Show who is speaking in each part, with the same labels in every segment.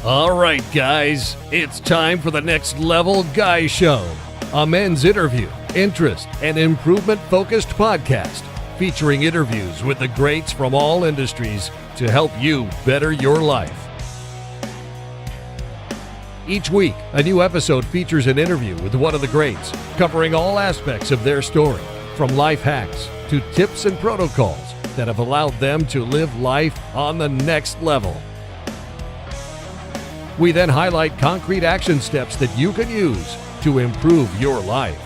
Speaker 1: All right, guys, it's time for the Next Level Guy Show, a men's interview, interest, and improvement-focused podcast featuring interviews with the greats from all industries to help you better your life. Each week, a new episode features an interview with one of the greats, covering all aspects of their story, from life hacks to tips and protocols that have allowed them to live life on the next level. We then highlight concrete action steps that you can use to improve your life.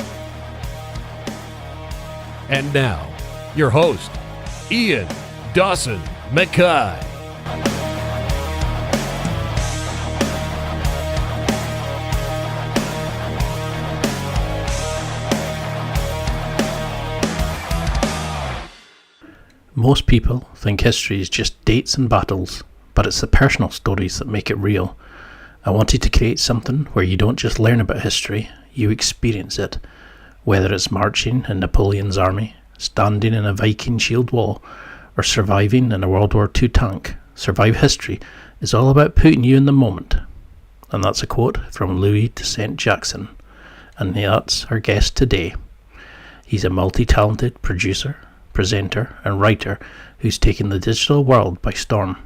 Speaker 1: And now, your host, Ian Dawson-Mackay.
Speaker 2: Most people think history is just dates and battles, but it's the personal stories that make it real. I wanted to create something where you don't just learn about history, you experience it. Whether it's marching in Napoleon's army, standing in a Viking shield wall, or surviving in a World War II tank, Survive History is all about putting you in the moment. And that's a quote from Louee Dessent-Jackson. And that's our guest today. He's a multi-talented producer, presenter, and writer who's taken the digital world by storm.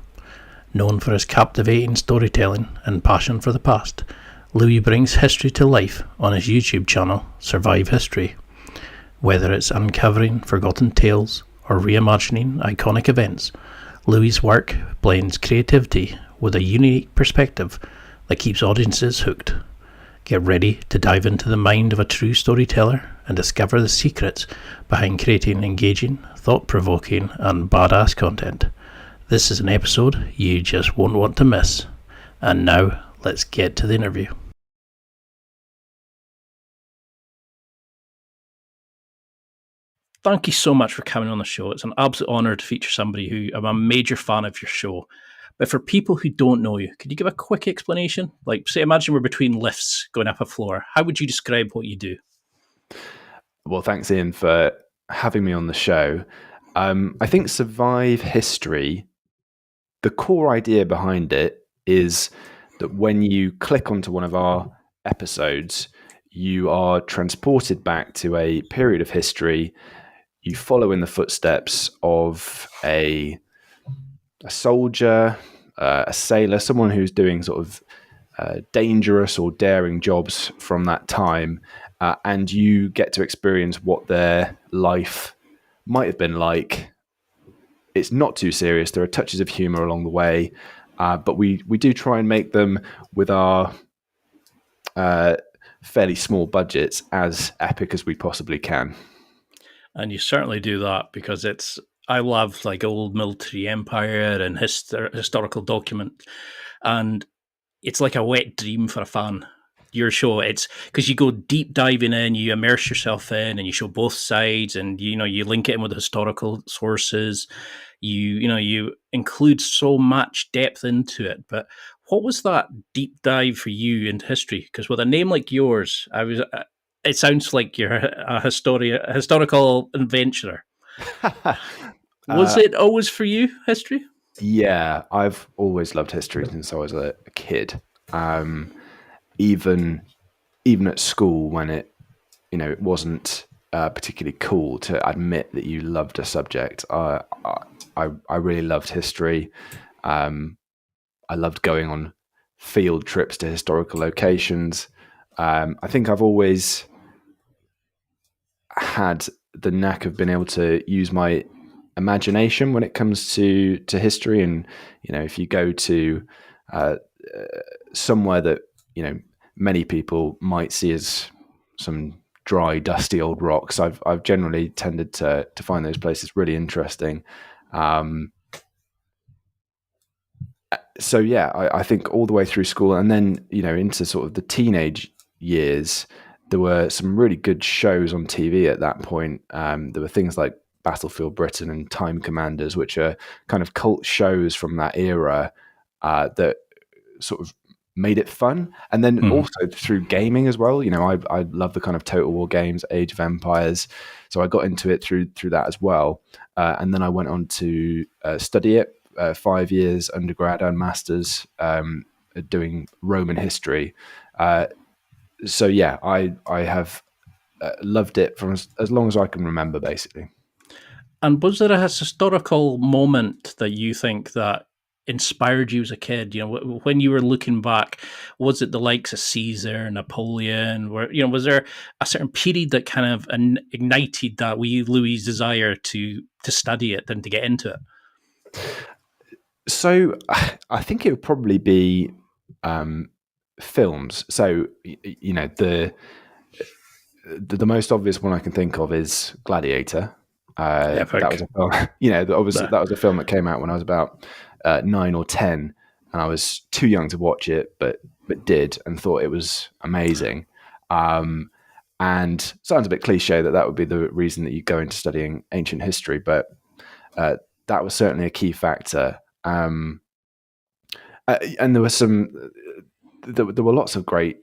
Speaker 2: Known for his captivating storytelling and passion for the past, Louee brings history to life on his YouTube channel, Survive History. Whether it's uncovering forgotten tales or reimagining iconic events, Louie's work blends creativity with a unique perspective that keeps audiences hooked. Get ready to dive into the mind of a true storyteller and discover the secrets behind creating engaging, thought-provoking, and badass content. This is an episode you just won't want to miss. And now, let's get to the interview. Thank you so much for coming on the show. It's an absolute honour to feature somebody who I'm a major fan of your show. But for people who don't know you, could you give a quick explanation? Like, say, imagine we're between lifts going up a floor. How would you describe what you do?
Speaker 3: Well, thanks, Ian, for having me on the show. I think Survive History, the core idea behind it is that when you click onto one of our episodes, you are transported back to a period of history. You follow in the footsteps of a soldier, a sailor, someone who's doing sort of dangerous or daring jobs from that time, and you get to experience what their life might have been like. It's not too serious. There are touches of humor along the way, but we do try and make them, with our fairly small budgets, as epic as we possibly can.
Speaker 2: And you certainly do that, because I love like old military empire and historical document, and it's like a wet dream for a fan. Your show, it's because you go deep diving in, you immerse yourself in, and you show both sides, and you link it in with historical sources. You include so much depth into it. But what was that deep dive for you into history? Because with a name like yours, it sounds like you're a historical adventurer. Was it always for you, history?
Speaker 3: Yeah, I've always loved history since I was a kid. Even at school, when it wasn't particularly cool to admit that you loved a subject, I really loved history. I loved going on field trips to historical locations. I think I've always had the knack of being able to use my imagination when it comes to history. And if you go to somewhere that many people might see as some dry, dusty old rocks, I've generally tended to find those places really interesting. So yeah, I think all the way through school, and then into sort of the teenage years, there were some really good shows on TV at that point. There were things like Battlefield Britain and Time Commanders, which are kind of cult shows from that era that sort of made it fun. And then also through gaming as well. I love the kind of Total War games, Age of Empires. So I got into it through that as well. And then I went on to study it, 5 years undergrad and masters doing Roman history. So yeah, I have loved it from as long as I can remember, basically.
Speaker 2: And was there a historical moment that you think that inspired you as a kid? When you were looking back, was it the likes of Caesar, Napoleon? Was there a certain period that kind of ignited that wee Louie's desire to study it and to get into it?
Speaker 3: So I think it would probably be films. So the most obvious one I can think of is Gladiator. That was a film. Obviously that was a film that came out when I was about 9 or 10, and I was too young to watch it, but did, and thought it was amazing. And sounds a bit cliche that would be the reason that you go into studying ancient history, but that was certainly a key factor. And there were there were lots of great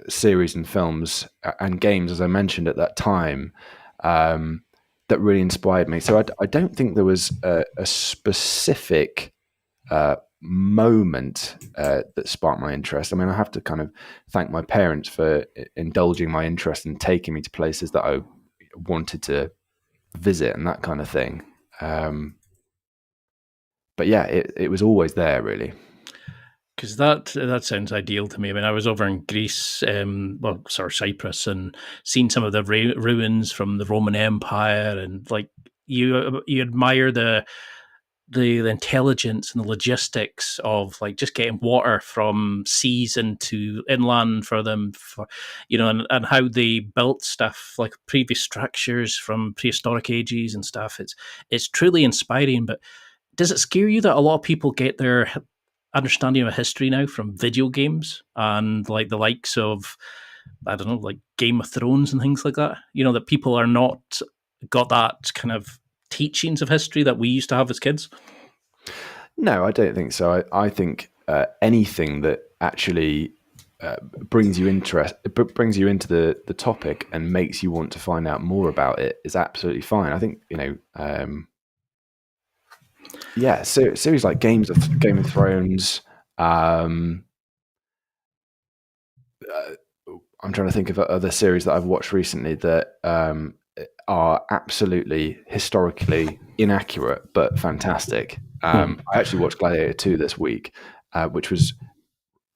Speaker 3: series and films and games, as I mentioned at that time, that really inspired me. So I don't think there was a specific moment that sparked my interest. I mean, I have to kind of thank my parents for indulging my interest and taking me to places that I wanted to visit and that kind of thing. But yeah, it was always there, really.
Speaker 2: Because that sounds ideal to me. I mean, I was over in Greece, Cyprus, and seen some of the ruins from the Roman Empire, and like you admire the intelligence and the logistics of like just getting water from seas into inland for them, and how they built stuff like previous structures from prehistoric ages and stuff. It's truly inspiring. But does it scare you that a lot of people get their understanding of history now from video games and like the likes of, I don't know, like Game of Thrones and things like that? That people are not got that kind of teachings of history that we used to have as kids?
Speaker 3: No, I don't think so. I think anything that actually brings you into the topic and makes you want to find out more about it is absolutely fine. I think so series like Game of Thrones. I'm trying to think of other series that I've watched recently that are absolutely historically inaccurate but fantastic. I actually watched Gladiator 2 this week, which was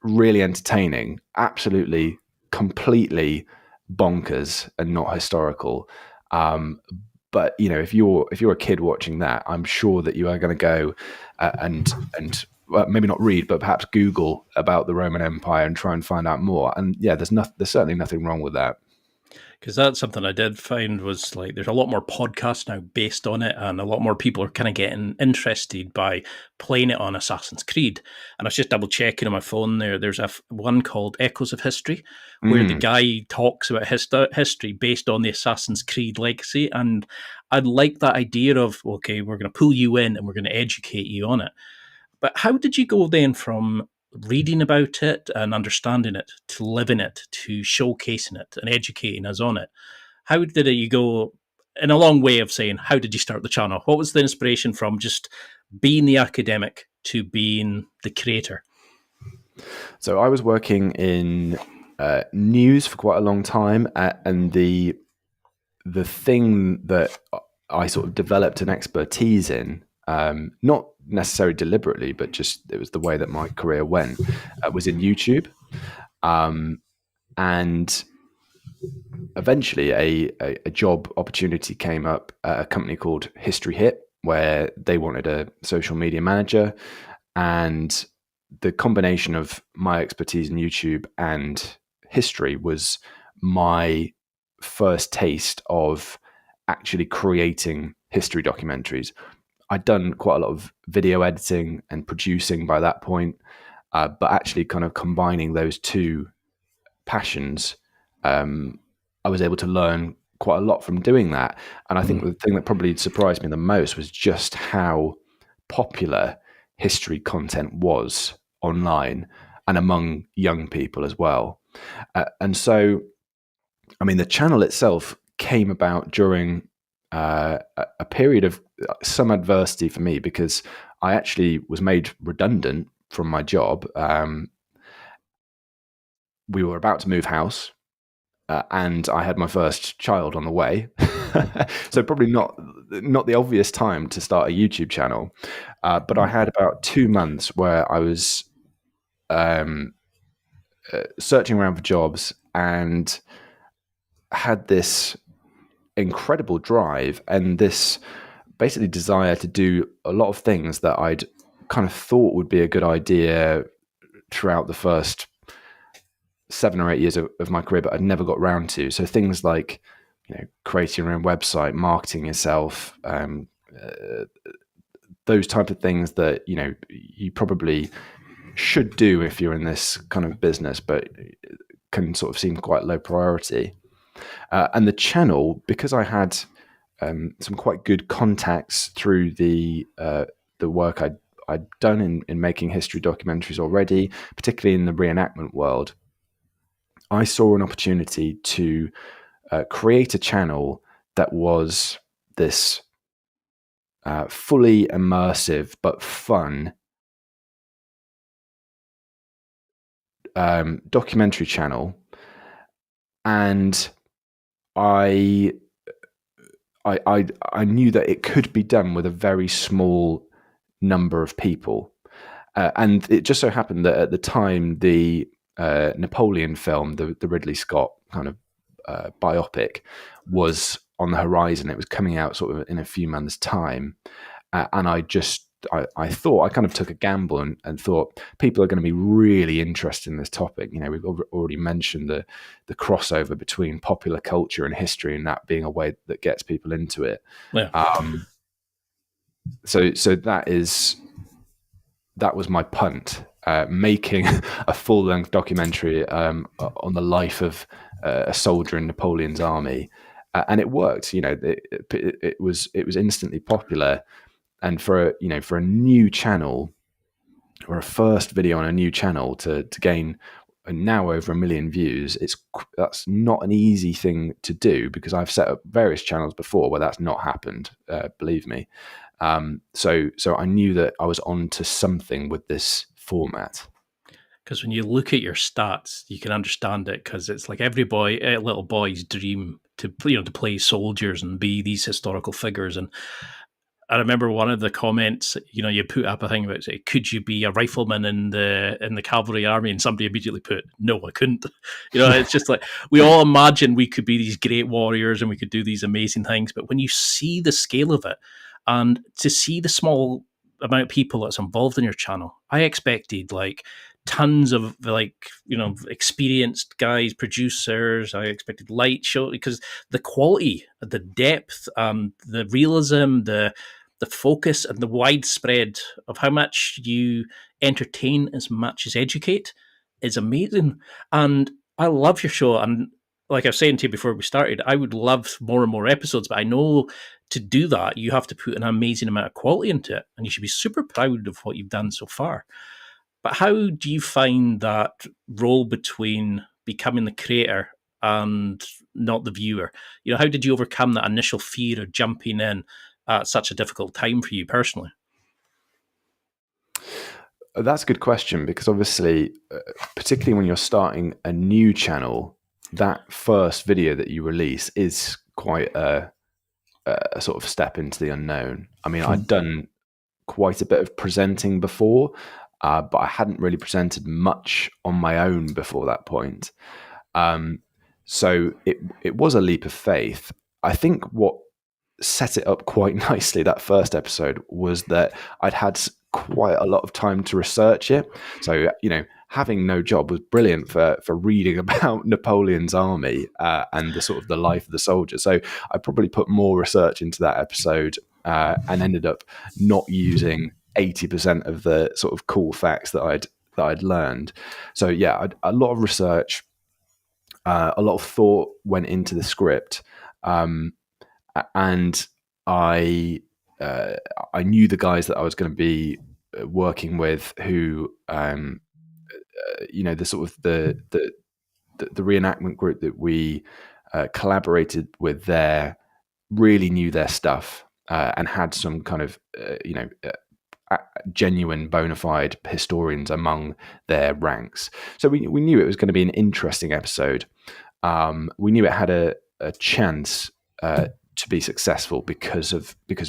Speaker 3: really entertaining, absolutely, completely bonkers and not historical. But if you're a kid watching that, I'm sure that you are going to go and well, maybe not read, but perhaps Google about the Roman Empire and try and find out more. And yeah, there's certainly nothing wrong with that.
Speaker 2: Because that's something I did find was like there's a lot more podcasts now based on it, and a lot more people are kind of getting interested by playing it on Assassin's Creed. And I was just double checking on my phone there. There's one called Echoes of History, where the guy talks about history based on the Assassin's Creed legacy. And I like that idea of, okay, we're going to pull you in and we're going to educate you on it. But how did you go then from reading about it and understanding it to living it to showcasing it and educating us on it? How did you go, in a long way of saying, how did you start the channel? What was the inspiration from just being the academic to being the creator?
Speaker 3: So I was working in news for quite a long time, and the thing that I sort of developed an expertise in, not necessarily deliberately, but just it was the way that my career went, was in YouTube. And eventually a job opportunity came up at a company called History Hit, where they wanted a social media manager. And the combination of my expertise in YouTube and history was my first taste of actually creating history documentaries. I'd done quite a lot of video editing and producing by that point, but actually kind of combining those two passions, I was able to learn quite a lot from doing that. And I think the thing that probably surprised me the most was just how popular history content was online and among young people as well. And so, I mean, the channel itself came about during a period of some adversity for me, because I actually was made redundant from my job, we were about to move house, and I had my first child on the way. So probably not the obvious time to start a YouTube channel. But I had about 2 months where I was searching around for jobs and had this incredible drive and this basically desire to do a lot of things that I'd kind of thought would be a good idea throughout the first 7 or 8 years of my career, but I'd never got round to. So things like, creating your own website, marketing yourself, those type of things that, you probably should do if you're in this kind of business, but can sort of seem quite low priority. And the channel, because I had some quite good contacts through the work I'd done in making history documentaries already, particularly in the reenactment world, I saw an opportunity to create a channel that was this fully immersive but fun documentary channel, and I knew that it could be done with a very small number of people, and it just so happened that at the time the Napoleon film, the Ridley Scott kind of biopic, was on the horizon. It was coming out sort of in a few months' time, and I thought, I kind of took a gamble and thought people are going to be really interested in this topic. We've already mentioned the crossover between popular culture and history, and that being a way that gets people into it.
Speaker 2: Yeah.
Speaker 3: So that was my punt, making a full-length documentary on the life of a soldier in Napoleon's army, and it worked. It was instantly popular. And for a new channel, or a first video on a new channel, to gain now over 1 million views, that's not an easy thing to do, because I've set up various channels before where that's not happened. Believe me. So I knew that I was on to something with this format.
Speaker 2: Because when you look at your stats, you can understand it, because it's like every little boy's dream to play soldiers and be these historical figures. And I remember one of the comments, you put up a thing about, say, could you be a rifleman in the cavalry army? And somebody immediately put, no, I couldn't. It's just like, we all imagine we could be these great warriors and we could do these amazing things. But when you see the scale of it, and to see the small amount of people that's involved in your channel, I expected like tons of experienced guys, producers. I expected light show, because the quality, the depth, the realism, the focus, and the widespread of how much you entertain as much as educate is amazing. And I love your show. And like I was saying to you before we started, I would love more and more episodes, but I know to do that, you have to put an amazing amount of quality into it, and you should be super proud of what you've done so far. But how do you find that role between becoming the creator and not the viewer? How did you overcome that initial fear of jumping in at such a difficult time for you personally?
Speaker 3: That's a good question, because obviously, particularly when you're starting a new channel, that first video that you release is quite a sort of step into the unknown. I mean, I'd done quite a bit of presenting before, but I hadn't really presented much on my own before that point. So it was a leap of faith. I think what set it up quite nicely, that first episode, was that I'd had quite a lot of time to research it. So, having no job was brilliant for reading about Napoleon's army and the sort of the life of the soldier. So I probably put more research into that episode and ended up not using 80% of the sort of cool facts that I'd learned. So yeah, a lot of research, a lot of thought went into the script, and I knew the guys that I was going to be working with, who the sort of the reenactment group that we collaborated with there really knew their stuff, and had some kind of genuine bona fide historians among their ranks. So we knew it was going to be an interesting episode. We knew it had a chance to be successful because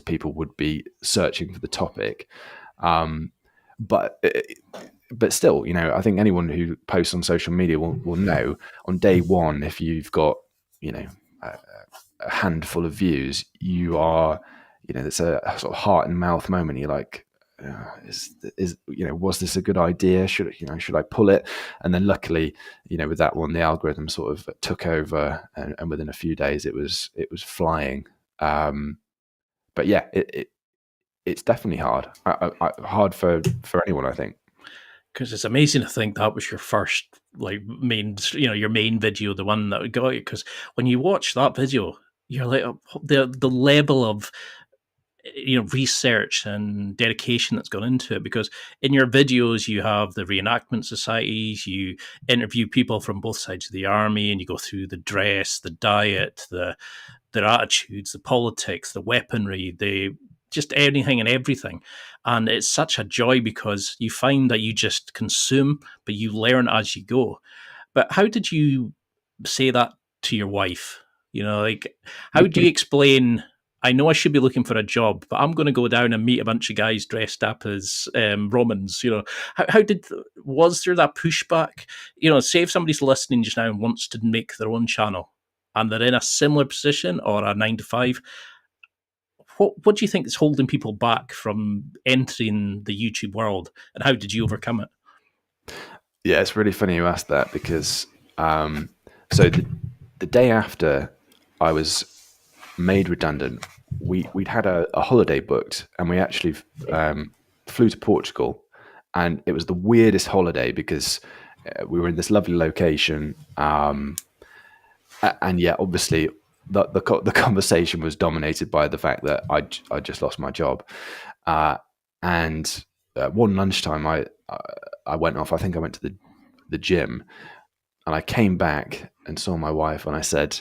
Speaker 3: people would be searching for the topic. But still, I think anyone who posts on social media will know on day one, if you've got, a handful of views, you are, it's a sort of heart and mouth moment. You're like, was this a good idea? Should I pull it? And then luckily, with that one, the algorithm sort of took over, and within a few days, it was flying. But yeah, it's definitely hard. Hard for anyone, I think.
Speaker 2: Because it's amazing to think that was your first main, your main video, the one that got you. Because when you watch that video, you're like, the level of research and dedication that's gone into it. Because in your videos, you have the reenactment societies, you interview people from both sides of the army, and you go through the dress, the diet, their attitudes, the politics, the weaponry, just anything and everything. And it's such a joy because you find that you just consume, but you learn as you go. But how did you say that to your wife? How do you explain, I know I should be looking for a job, but I'm going to go down and meet a bunch of guys dressed up as Romans. Was there that pushback? Say if somebody's listening just now and wants to make their own channel and they're in a similar position or a 9-to-5, what do you think is holding people back from entering the YouTube world, and how did you overcome it?
Speaker 3: Yeah, it's really funny you asked that because so the day after I was made redundant, we'd had a holiday booked, and we actually flew to Portugal, and it was the weirdest holiday because we were in this lovely location, and yeah, obviously the conversation was dominated by the fact that I just lost my job, and one lunchtime I went off. I think I went to the gym, and I came back and saw my wife, and I said,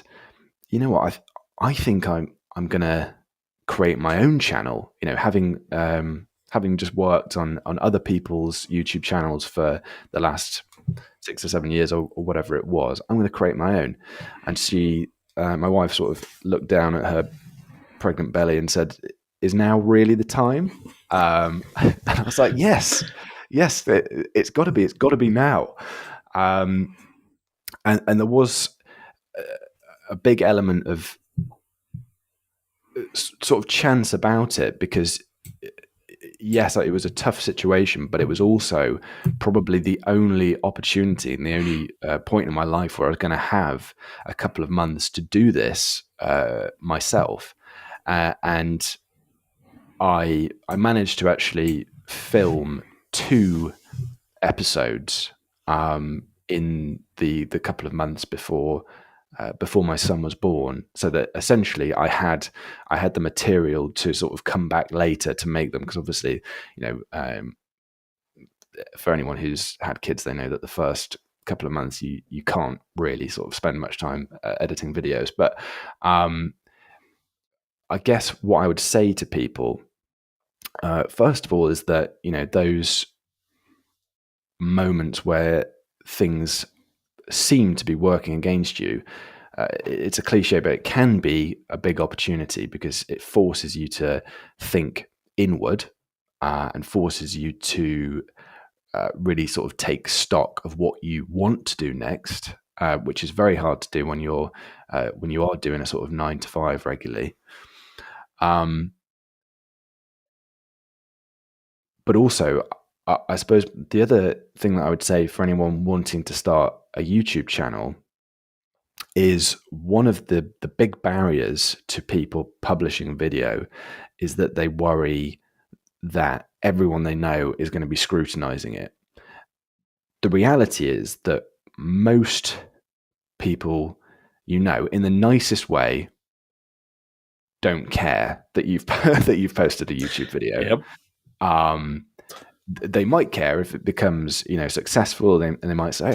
Speaker 3: "You know what? I think I'm gonna create my own channel. Having just worked on other people's YouTube channels for the last 6 or 7 years or whatever it was, I'm going to create my own." And my wife sort of looked down at her pregnant belly and said, "Is now really the time?" And I was like, yes, it's got to be now. And there was a big element of sort of chance about it because, yes, it was a tough situation, but it was also probably the only opportunity and the only point in my life where I was going to have a couple of months to do this myself. And I managed to actually film 2 episodes in the couple of months before my son was born, so that essentially I had the material to sort of come back later to make them, because obviously, for anyone who's had kids, they know that the first couple of months you can't really sort of spend much time editing videos. But I guess what I would say to people, first of all, is that those moments where things seem to be working against you, it's a cliche, but it can be a big opportunity because it forces you to think inward and forces you to really sort of take stock of what you want to do next, which is very hard to do when you are doing a sort of 9-to-5 regularly. But also, I suppose the other thing that I would say for anyone wanting to start a YouTube channel is one of the big barriers to people publishing video is that they worry that everyone they know is going to be scrutinizing it. The reality is that most people, in the nicest way, don't care that you've posted a YouTube video.
Speaker 2: Yep.
Speaker 3: They might care if it becomes, successful, and they might say,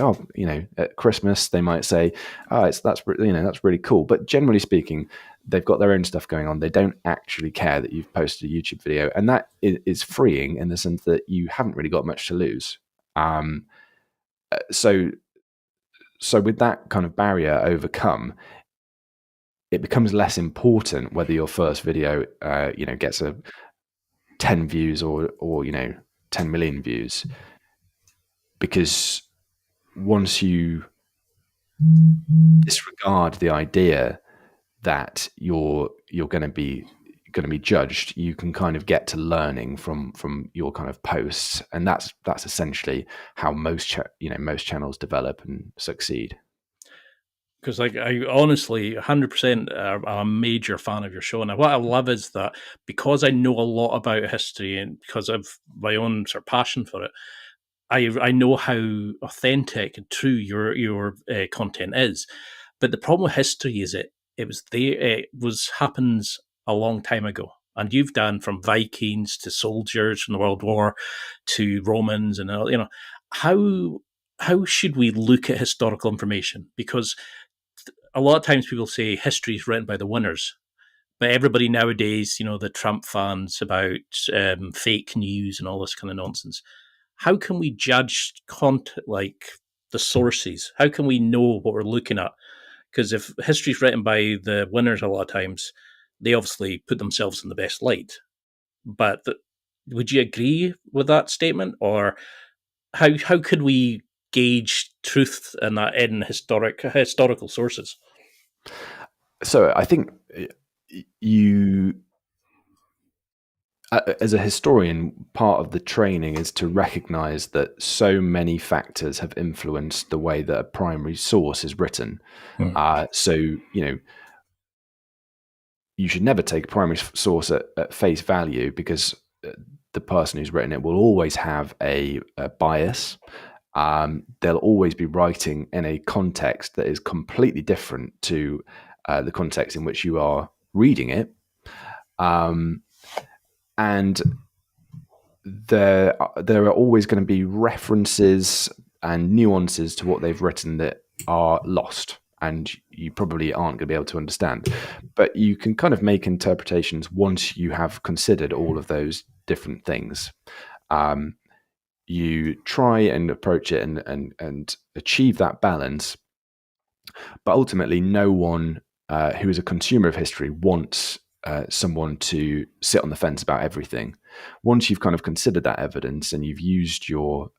Speaker 3: at Christmas, they might say, that's really cool. But generally speaking, they've got their own stuff going on. They don't actually care that you've posted a YouTube video, and that is freeing in the sense that you haven't really got much to lose. So with that kind of barrier overcome, it becomes less important whether your first video, gets 10 views or 10 million views, because once you disregard the idea that you're going to be judged, you can kind of get to learning from your kind of posts, and that's essentially how most channels develop and succeed.
Speaker 2: Because I honestly 100% am a major fan of your show. And what I love is that because I know a lot about history and because of my own sort of passion for it, I know how authentic and true your content is. But the problem with history is it happens a long time ago. And you've done from Vikings to soldiers from the World War to Romans and how should we look at historical information? Because a lot of times people say history is written by the winners, but everybody nowadays, the Trump fans about fake news and all this kind of nonsense. How can we judge content, like the sources? How can we know what we're looking at? Because if history is written by the winners, a lot of times they obviously put themselves in the best light. But would you agree with that statement, or how could we gauge truth in historical sources?
Speaker 3: So I think you, as a historian, part of the training is to recognize that so many factors have influenced the way that a primary source is written. So you should never take a primary source at face value, because the person who's written it will always have a bias. They'll always be writing in a context that is completely different to the context in which you are reading it. And there are always going to be references and nuances to what they've written that are lost, and you probably aren't going to be able to understand. But you can kind of make interpretations once you have considered all of those different things. You try and approach it and achieve that balance. But ultimately, no one who is a consumer of history wants someone to sit on the fence about everything. Once you've kind of considered that evidence and you've used your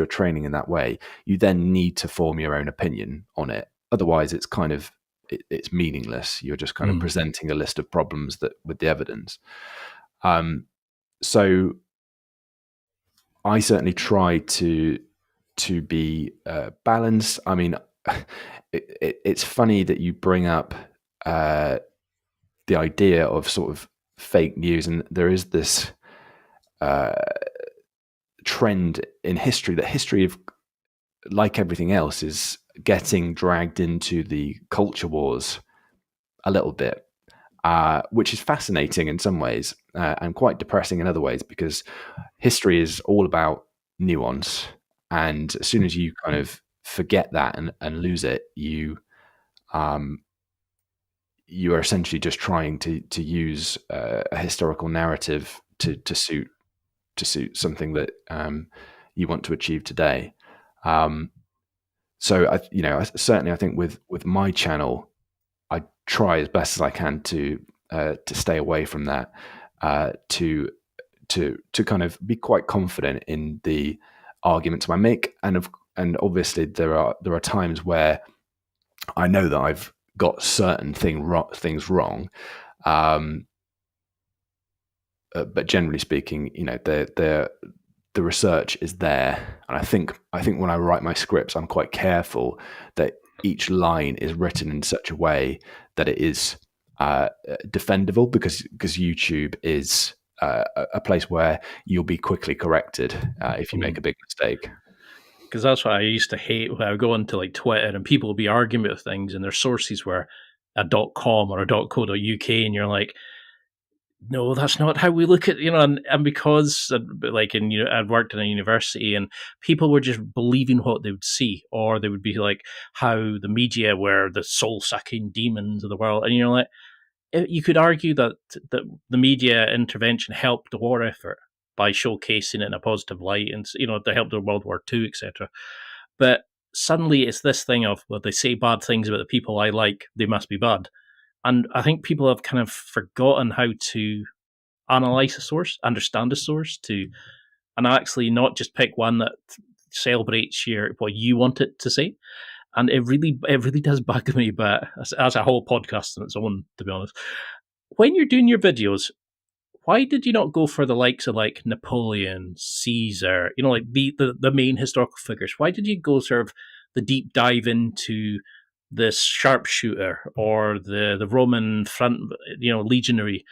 Speaker 3: training in that way, you then need to form your own opinion on it. Otherwise, it's kind of it's meaningless. You're just kind of presenting a list of problems with the evidence. So I certainly try to be balanced. I mean, it's funny that you bring up the idea of sort of fake news, and there is this trend in history that history, of like everything else, is getting dragged into the culture wars a little bit, which is fascinating in some ways and quite depressing in other ways, because history is all about nuance, and as soon as you kind of forget that and lose it, you are essentially just trying to use a historical narrative to suit something that you want to achieve today. So I think with my channel, I try as best as I can to stay away from that, to kind of be quite confident in the arguments I make, and obviously there are times where I know that I've got certain things wrong, but generally speaking, the research is there, and I think when I write my scripts, I'm quite careful that each line is written in such a way that it is defendable, because YouTube is a place where you'll be quickly corrected if you make a big mistake.
Speaker 2: Because that's what I used to hate when I would go onto like Twitter and people would be arguing about things and their sources were a .com or a .co.uk, and you're like, no, that's not how we look at, and because like I'd worked in a university and people were just believing what they would see, or they would be like how the media were the soul-sucking demons of the world, and you're like, you could argue that the media intervention helped the war effort by showcasing it in a positive light, and they helped in World War II, etc. But suddenly it's this thing of, well, they say bad things about the people I like, they must be bad. And I think people have kind of forgotten how to analyze a source, understand a source, and actually not just pick one that celebrates what you want it to say. And it really does bug me, but as a whole podcast on its own, to be honest. When you're doing your videos, why did you not go for the likes of like Napoleon, Caesar, like the main historical figures? Why did you go sort of the deep dive into the sharpshooter or the Roman front, legionary?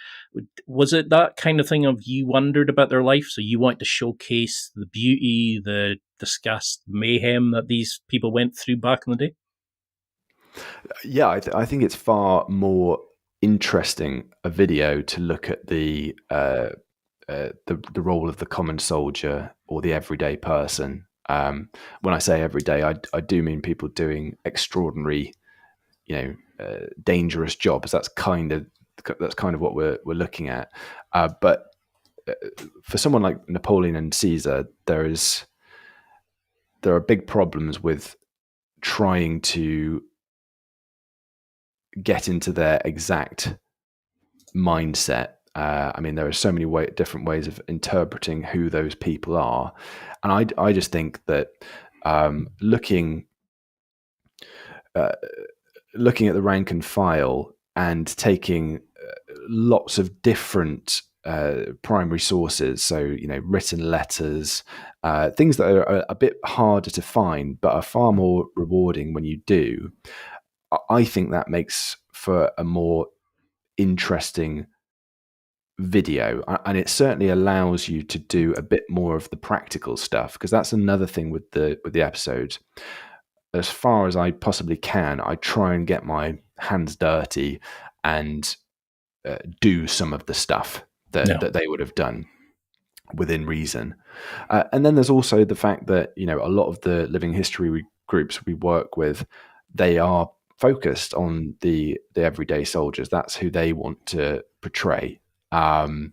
Speaker 2: Was it that kind of thing of you wondered about their life, so you want to showcase the beauty, the disgust, mayhem that these people went through back in the day?
Speaker 3: Yeah, I think it's far more interesting a video to look at the role of the common soldier or the everyday person. When I say everyday, I do mean people doing extraordinary, dangerous jobs. That's kind of what we're looking at. But for someone like Napoleon and Caesar, there are big problems with trying to get into their exact mindset. There are so many different ways of interpreting who those people are, and I just think that looking at the rank and file and taking lots of different primary sources, so written letters, things that are a bit harder to find but are far more rewarding when you do. I think that makes for a more interesting video, and it certainly allows you to do a bit more of the practical stuff, because that's another thing with the episodes. As far as I possibly can, I try and get my hands dirty and do some of the stuff that they would have done within reason. And then there's also the fact that a lot of the living history groups we work with, they are focused on the everyday soldiers. That's who they want to portray. And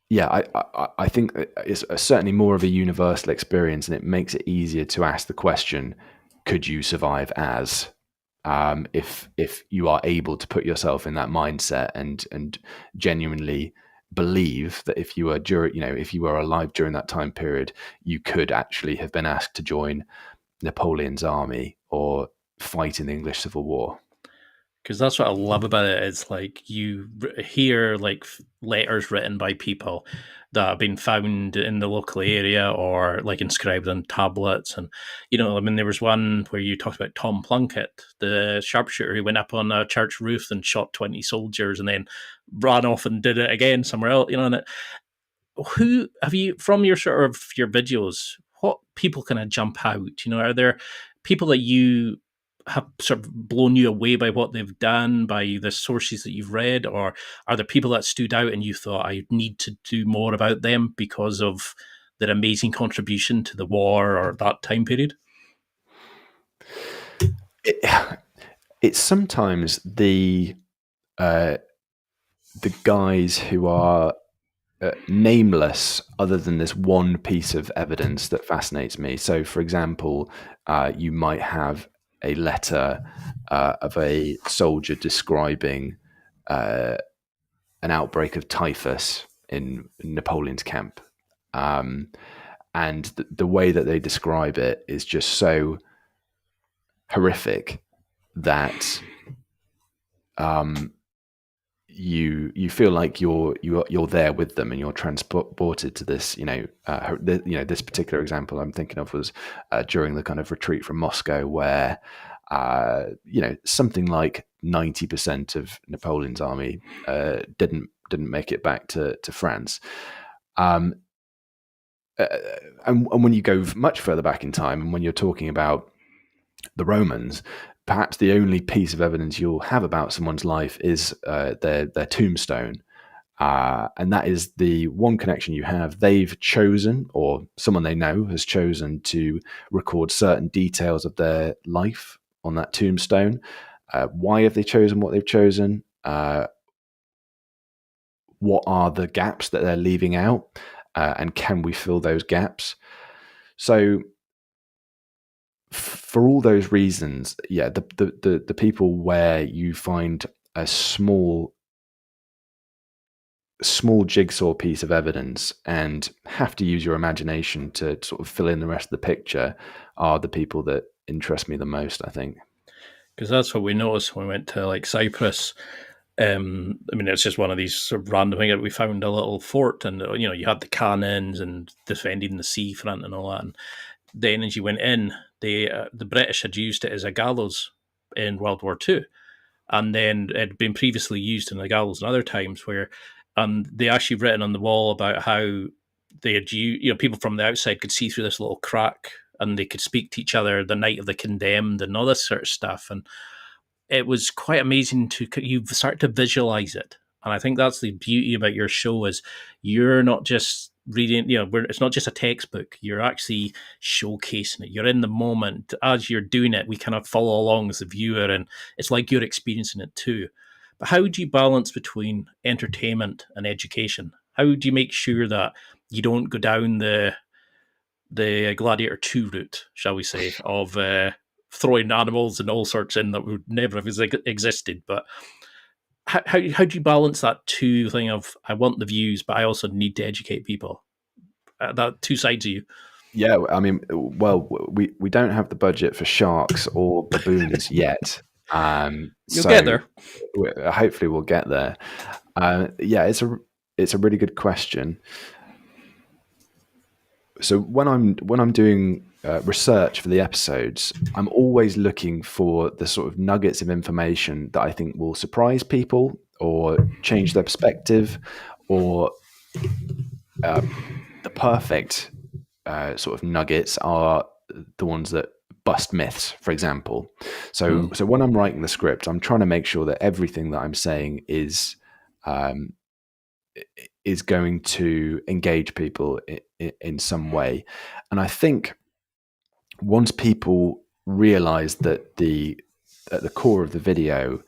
Speaker 3: yeah, I think it's certainly more of a universal experience, and it makes it easier to ask the question, could you survive as, if you are able to put yourself in that mindset and genuinely believe that if you were alive during that time period, you could actually have been asked to join Napoleon's army or fight in the English Civil War.
Speaker 2: Because that's what I love about it. It's like you hear like letters written by people that have been found in the local area or like inscribed on tablets. And, there was one where you talked about Tom Plunkett, the sharpshooter who went up on a church roof and shot 20 soldiers and then ran off and did it again somewhere else, and who have you, from your sort of your videos, what people kind of jump out? Are there people that you have sort of blown you away by what they've done, by the sources that you've read, or are there people that stood out and you thought, I need to do more about them because of their amazing contribution to the war or that time period?
Speaker 3: It's sometimes the guys who are nameless, other than this one piece of evidence, that fascinates me. So, for example, you might have a letter of a soldier describing an outbreak of typhus in Napoleon's camp. And the way that they describe it is just so horrific that you feel like you're there with them, and you're transported to this. This particular example I'm thinking of was during the kind of retreat from Moscow, where something like 90% of Napoleon's army didn't make it back to France. And when you go much further back in time, and when you're talking about the Romans, perhaps the only piece of evidence you'll have about someone's life is their tombstone. And that is the one connection you have. They've chosen, or someone they know has chosen, to record certain details of their life that tombstone. Why have they chosen what they've chosen? What are the gaps that they're leaving out? And can we fill those gaps? So for all those reasons, yeah, the people where you find a small jigsaw piece of evidence and have to use your imagination to sort of fill in the rest of the picture are the people that interest me the most, I think.
Speaker 2: Because that's what we noticed when we went to like Cyprus. I mean, it's just one of these sort of random things. We found a little fort, and you had the cannons and defending the seafront and all that. And then, as you went in, the British had used it as a gallows in World War II, and then it had been previously used in the gallows in other times. Where, they actually written on the wall about how they had people from the outside could see through this little crack, and they could speak to each other the night of the condemned and all this sort of stuff. And it was quite amazing you start to visualize it. And I think that's the beauty about your show is you're not just reading, it's not just a textbook. You're actually showcasing it. You're in the moment. As you're doing it, we kind of follow along as the viewer, and it's like you're experiencing it too. But how do you balance between entertainment and education? How do you make sure that you don't go down the Gladiator 2 route, shall we say, of throwing animals and all sorts in that would never have existed? But how do you balance that two thing of I want the views, but I also need to educate people? That two sides of you.
Speaker 3: Yeah, I mean, well, we don't have the budget for sharks or baboons yet.
Speaker 2: You'll get there.
Speaker 3: Hopefully, we'll get there. Yeah, it's a really good question. So when I'm doing research for the episodes, I'm always looking for the sort of nuggets of information that I think will surprise people or change their perspective, or the perfect sort of nuggets are the ones that bust myths, for example. So when I'm writing the script, I'm trying to make sure that everything that I'm saying is going to engage people in some way. And I think once people realize that at the core of the video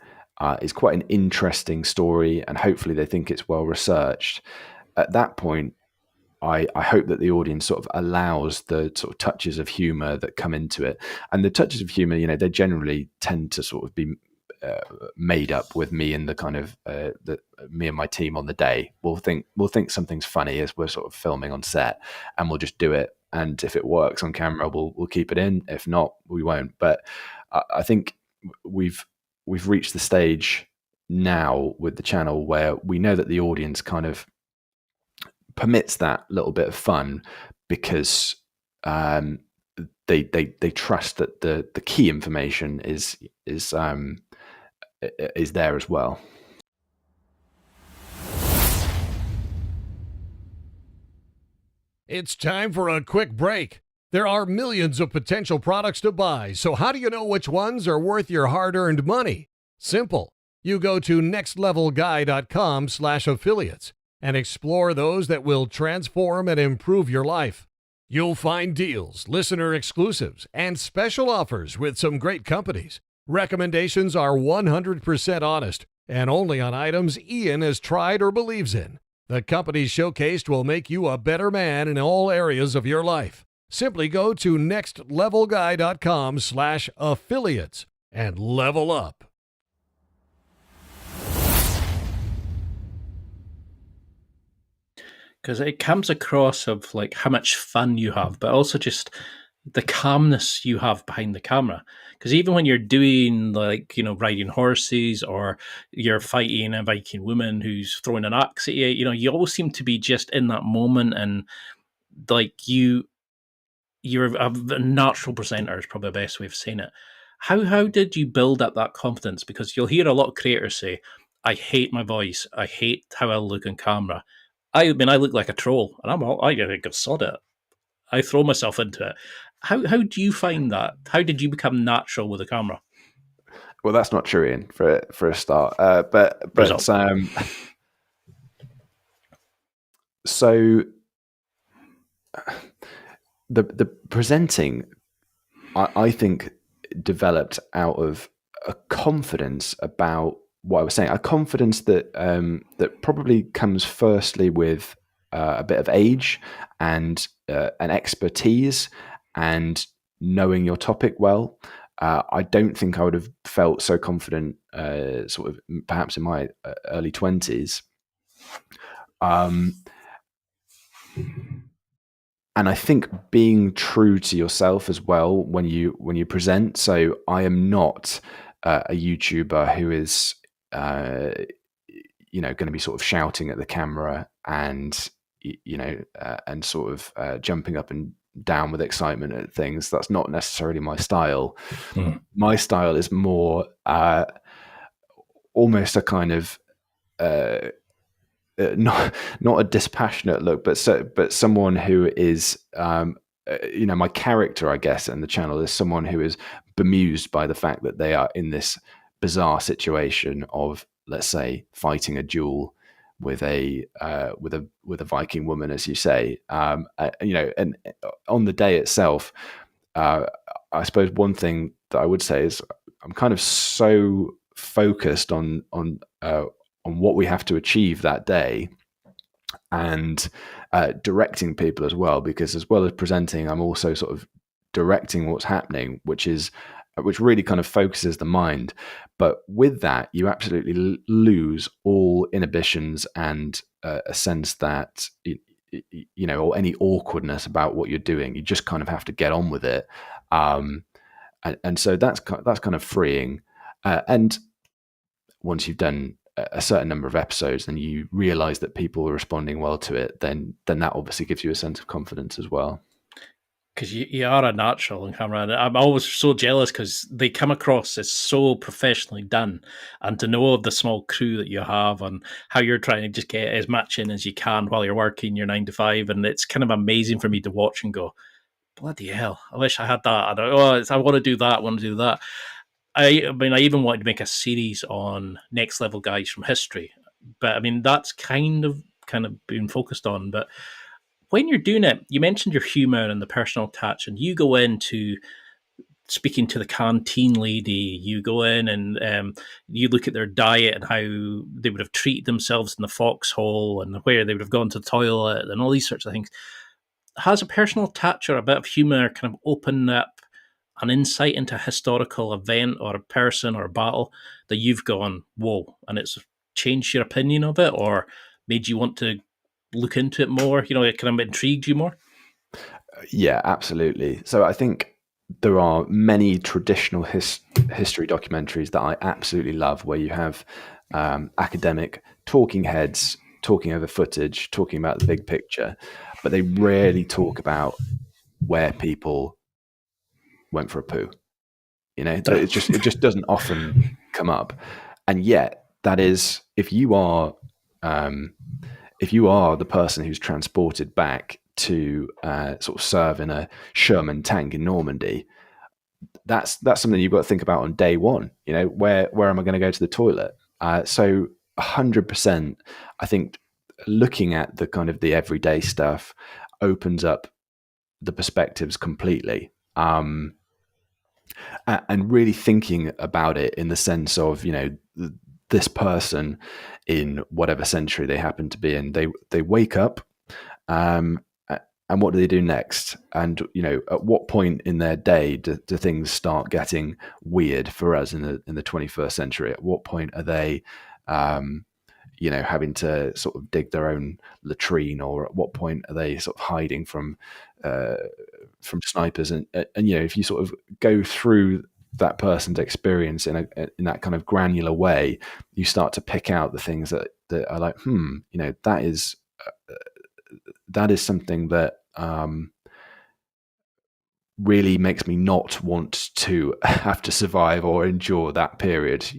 Speaker 3: is quite an interesting story, and hopefully they think it's well researched, at that point, I hope that the audience sort of allows the sort of touches of humor that come into it. And the touches of humor, they generally tend to sort of be made up with me and the kind of me and my team on the day. We'll think something's funny as we're sort of filming on set, and we'll just do it. And if it works on camera, we'll keep it in. If not, we won't. But I think we've reached the stage now with the channel where we know that the audience kind of permits that little bit of fun, because they trust that the key information is there as well.
Speaker 1: It's time for a quick break. There are millions of potential products to buy, so how do you know which ones are worth your hard-earned money? Simple. You go to nextlevelguy.com/affiliates and explore those that will transform and improve your life. You'll find deals, listener exclusives, and special offers with some great companies. Recommendations are 100% honest and only on items Ian has tried or believes in. The companies showcased will make you a better man in all areas of your life. Simply go to nextlevelguy.com/affiliates and level up.
Speaker 2: Because it comes across of like how much fun you have, but also just the calmness you have behind the camera. Because even when you're doing riding horses, or you're fighting a Viking woman who's throwing an axe at you, you always seem to be just in that moment, and like you're a natural presenter is probably the best way of saying it. How did you build up that confidence? Because you'll hear a lot of creators say, "I hate my voice. I hate how I look on camera. I mean, I look like a troll, and I think I've sod it. I throw myself into it." How do you find that? How did you become natural with a camera?
Speaker 3: Well, that's not true, Ian, for a start. But so the presenting, I think, developed out of a confidence about what I was saying, a confidence that that probably comes firstly with a bit of age and an expertise and knowing your topic well. I don't think I would have felt so confident, sort of perhaps in my early 20s. And I think being true to yourself as well when you present. So I am not a YouTuber who is going to be sort of shouting at the camera and and sort of jumping up and down with excitement at things. That's not necessarily my style. My style is more almost a kind of not a dispassionate look, but someone who is my character, I guess, and the channel is someone who is bemused by the fact that they are in this bizarre situation of, let's say, fighting a duel with a Viking woman, as you say, and on the day itself, I suppose one thing that I would say is I'm kind of so focused on what we have to achieve that day, and directing people as well, because as well as presenting, I'm also sort of directing what's happening, which really kind of focuses the mind. But with that, you absolutely lose all inhibitions and a sense that or any awkwardness about what you're doing. You just kind of have to get on with it, and so that's kind of freeing. And once you've done a certain number of episodes and you realize that people are responding well to it, then that obviously gives you a sense of confidence as well.
Speaker 2: Because you are a natural on camera, and I'm always so jealous because they come across as so professionally done, and to know of the small crew that you have and how you're trying to just get as much in as you can while you're working your 9 to 5, and it's kind of amazing for me to watch and go, bloody hell, I wish I had that. I want to do that, I want to do that. I mean, I even wanted to make a series on next level guys from history, but I mean, that's kind of been focused on. But when you're doing it, you mentioned your humor and the personal touch, and you go into speaking to the canteen lady. You go in and you look at their diet and how they would have treated themselves in the foxhole and where they would have gone to the toilet and all these sorts of things. Has a personal touch or a bit of humor kind of opened up an insight into a historical event or a person or a battle that you've gone, whoa, and it's changed your opinion of it or made you want to look into it more? It kind of intrigued you more?
Speaker 3: Yeah, absolutely. So I think there are many traditional history documentaries that I absolutely love, where you have academic talking heads talking over footage, talking about the big picture, but they rarely talk about where people went for a poo. It just doesn't often come up. And yet, that is, if you are the person who's transported back to sort of serve in a Sherman tank in Normandy, that's something you've got to think about on day one. Where am I going to go to the toilet? So 100%, I think looking at the kind of the everyday stuff opens up the perspectives completely. And really thinking about it in the sense of, this person in whatever century they happen to be in, they wake up, and what do they do next? And, at what point in their day do things start getting weird for us in the 21st century? At what point are they, having to sort of dig their own latrine, or at what point are they sort of hiding from snipers? And if you sort of go through that person's experience in that kind of granular way, you start to pick out the things that are like, that is something that really makes me not want to have to survive or endure that period,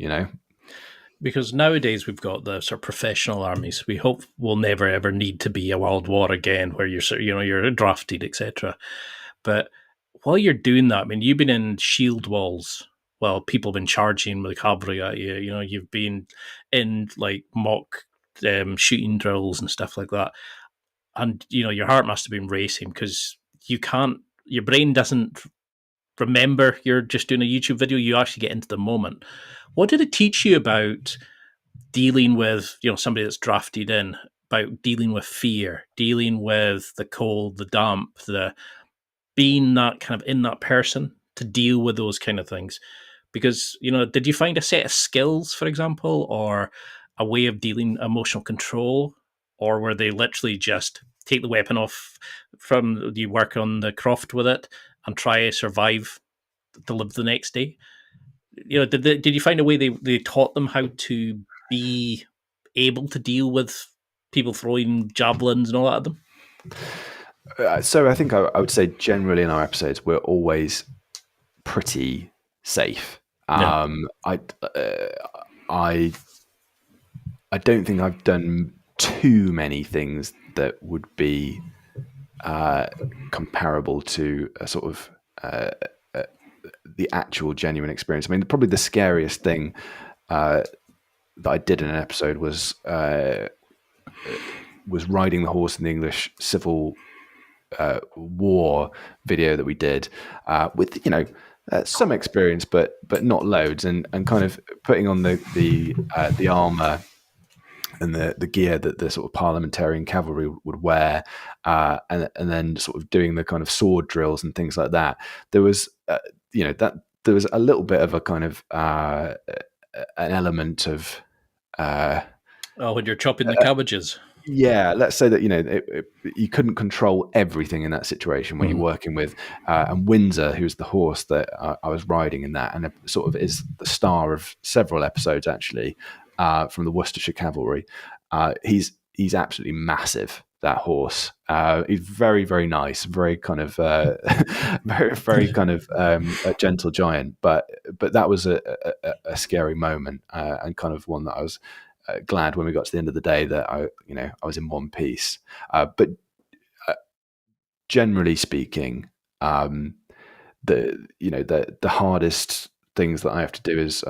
Speaker 2: Because nowadays we've got the sort of professional armies. We hope we'll never ever need to be a world war again, where you're drafted, etc. But while you're doing that, I mean, you've been in shield walls. Well, people have been charging with cavalry at you. You've been in like mock shooting drills and stuff like that. And your heart must have been racing because you can't. Your brain doesn't remember you're just doing a YouTube video. You actually get into the moment. What did it teach you about dealing with, somebody that's drafted in, about dealing with fear, dealing with the cold, the damp, the being that kind of in that person to deal with those kind of things? Because, did you find a set of skills, for example, or a way of dealing emotional control, or were they literally just take the weapon off from you work on the croft with it and try to survive to live the next day? Did you find a way they taught them how to be able to deal with people throwing javelins and all that at them?
Speaker 3: So I think I would say generally in our episodes we're always pretty safe.
Speaker 2: Yeah.
Speaker 3: I don't think I've done too many things that would be comparable to a sort of the actual genuine experience. I mean, probably the scariest thing that I did in an episode was riding the horse in the English Civil War video that we did with some experience, but not loads, and kind of putting on the armor and the gear that the sort of parliamentarian cavalry would wear, and then sort of doing the kind of sword drills and things like that. There was there was a little bit of a kind of an element of
Speaker 2: when you're chopping the cabbages.
Speaker 3: Yeah, let's say that you couldn't control everything in that situation when you're working with and Windsor, who's the horse that I was riding in that, and it sort of is the star of several episodes actually from the Worcestershire Cavalry. He's absolutely massive, that horse. He's very, very nice, very kind of very, very kind of a gentle giant, but that was a scary moment and kind of one that I was glad when we got to the end of the day that I was in one piece. But generally speaking, the hardest things that I have to do is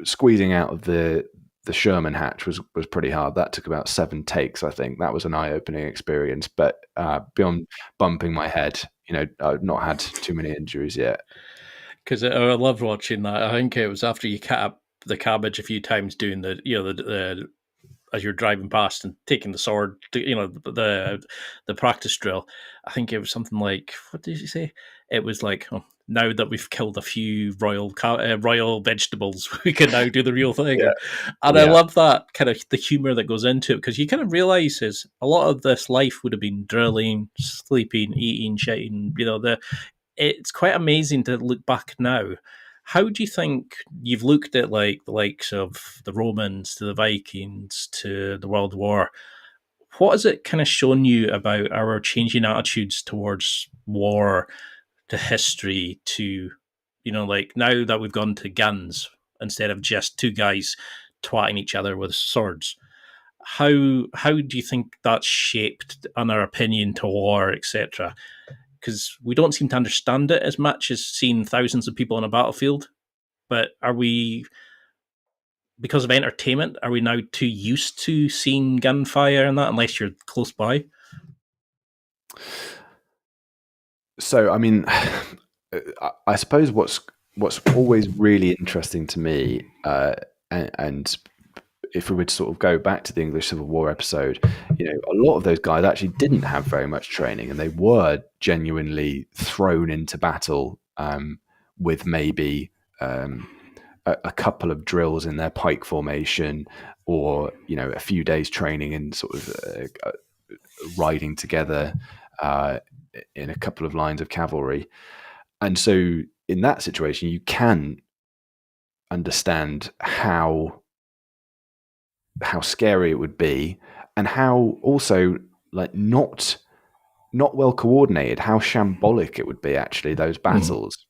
Speaker 3: squeezing out of the Sherman hatch was pretty hard. That took about 7 takes, I think. That was an eye-opening experience. But beyond bumping my head, I've not had too many injuries yet.
Speaker 2: Because I loved watching that. I think it was after you cut up the cabbage a few times doing the as you're driving past and taking the sword, the practice drill. I think it was something like, what did you say? It was like, now that we've killed a few royal vegetables, we can now do the real thing. Yeah. And I love that kind of the humor that goes into it, because you kind of realize is a lot of this life would have been drilling, sleeping, eating, shitting. It's quite amazing to look back now. How do you think you've looked at like the likes of the Romans to the Vikings to the World War? What has it kind of shown you about our changing attitudes towards war, to history, to, like now that we've gone to guns instead of just two guys twatting each other with swords? How do you think that's shaped on our opinion to war, etc.? Because we don't seem to understand it as much as seeing thousands of people on a battlefield. But are we, because of entertainment, are we now too used to seeing gunfire and that, unless you're close by?
Speaker 3: So, I mean, I suppose what's always really interesting to me, and if we would sort of go back to the English Civil War episode, a lot of those guys actually didn't have very much training, and they were genuinely thrown into battle with maybe a couple of drills in their pike formation, or a few days training in sort of riding together in a couple of lines of cavalry. And so in that situation, you can understand how scary it would be, and how also like not well coordinated, how shambolic it would be actually, those battles.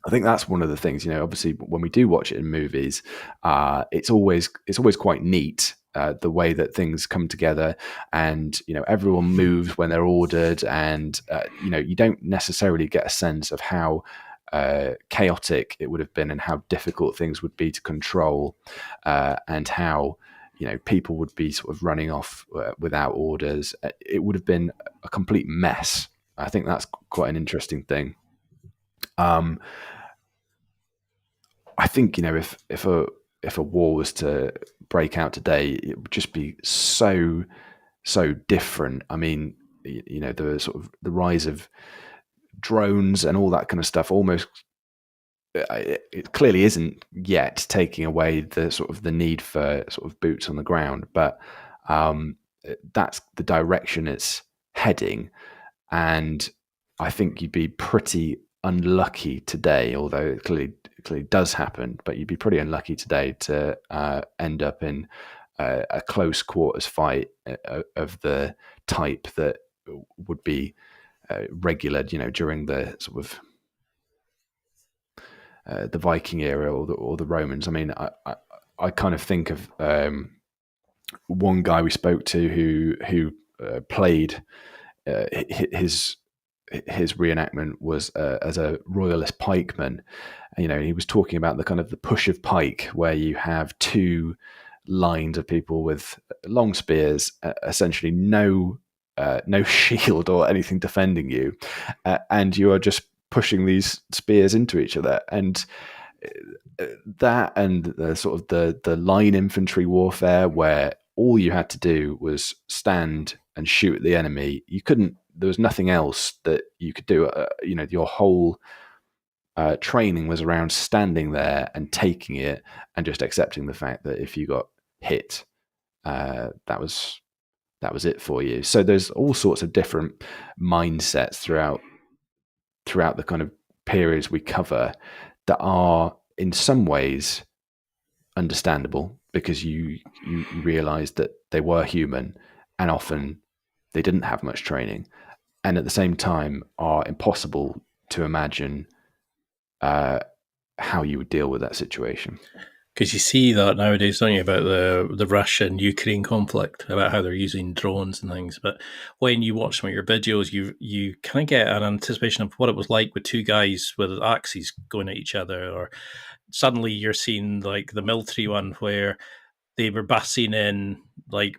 Speaker 3: I think that's one of the things, obviously when we do watch it in movies, it's always quite neat, the way that things come together, and everyone moves when they're ordered, and you don't necessarily get a sense of how chaotic it would have been, and how difficult things would be to control, and how people would be sort of running off without orders. It would have been a complete mess. I think that's quite an interesting thing. I think, if a war was to break out today, it would just be so different. I mean, the sort of the rise of drones and all that kind of stuff almost, it clearly isn't yet taking away the sort of the need for sort of boots on the ground, but that's the direction it's heading. And I think you'd be pretty unlucky today, although it clearly does happen, but you'd be pretty unlucky today to end up in a close quarters fight of the type that would be regular, during the sort of the Viking era or the Romans. I mean, I kind of think of one guy we spoke to who played his reenactment was as a royalist pikeman. He was talking about the kind of the push of pike, where you have two lines of people with long spears, essentially no shield or anything defending you, and you are just pushing these spears into each other. And that, and the sort of the line infantry warfare, where all you had to do was stand and shoot at the enemy. There was nothing else that you could do. Your whole training was around standing there and taking it, and just accepting the fact that if you got hit, that was it for you. So there's all sorts of different mindsets throughout the kind of periods we cover that are in some ways understandable, because you realize that they were human and often they didn't have much training, and at the same time are impossible to imagine how you would deal with that situation.
Speaker 2: Because you see that nowadays, don't you, about the Russia and Ukraine conflict, about how they're using drones and things. But when you watch some of your videos, you kind of get an anticipation of what it was like with two guys with axes going at each other. Or suddenly you're seeing like the military one where they were busing in like